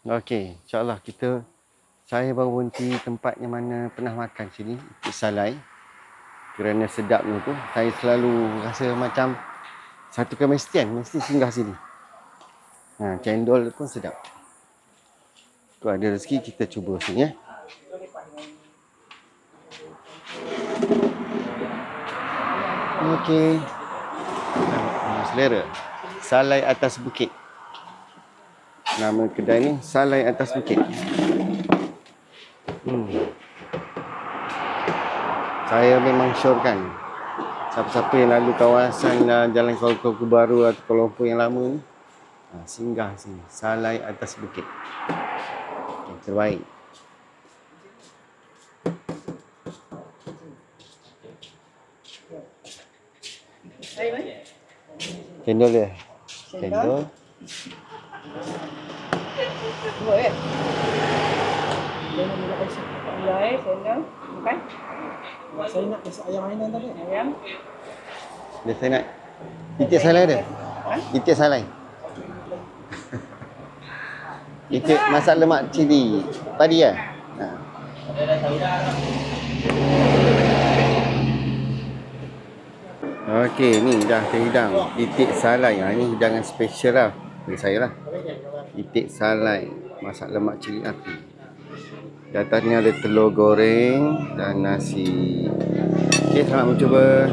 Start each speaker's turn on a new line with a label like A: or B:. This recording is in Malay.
A: Okey, insyaAllah saya baru berhenti tempat yang mana pernah makan sini, Itik Salai. Kerana sedapnya tu, saya selalu rasa macam satu kemestian, mesti singgah sini. Cendol pun sedap. Kalau ada rezeki, kita cuba sini ya. Okey. Selera. Salai Atas Bukit. Nama kedai ni Salai Atas Bukit. Saya memang syorkan siapa-siapa yang lalu kawasan Jalan Kuala Lumpur Baru atau Kuala Lumpur yang lama ni, singgah sini, Salai Atas Bukit. Yang terbaik. Cendol dia. Cendol.
B: Dua ya? Jangan mula kasi. Mulai, cendol. Makan? Saya nak kasi ayam mainan tadi. Ayam?
A: Saya nak Itik Salai ada? Itik Salai. Itik masak lemak cili padi ya? Okey, ni dah terhidang Itik Salai. Ni hidangan special lah bagi saya lah. Itik Salai masak lemak cili api. Di atasnya ada telur goreng dan nasi. Okey, selamat mencuba.